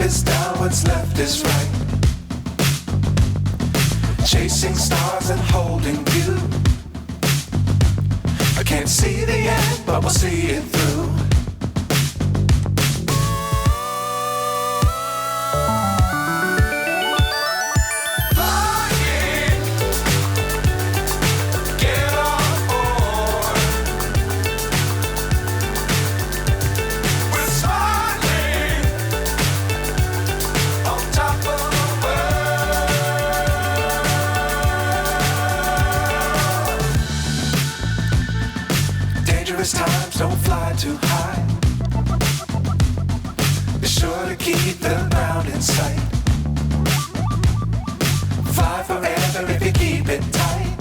is down, what's left is right. Chasing stars and holding you. I can't see the end, but we'll see it through. Times don't fly too high. Be sure to keep the ground in sight. Fly forever if you keep it tight.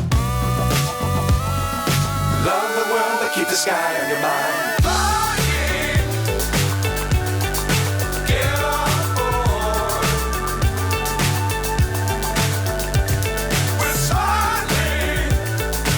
Love the world, but keep the sky on your mind.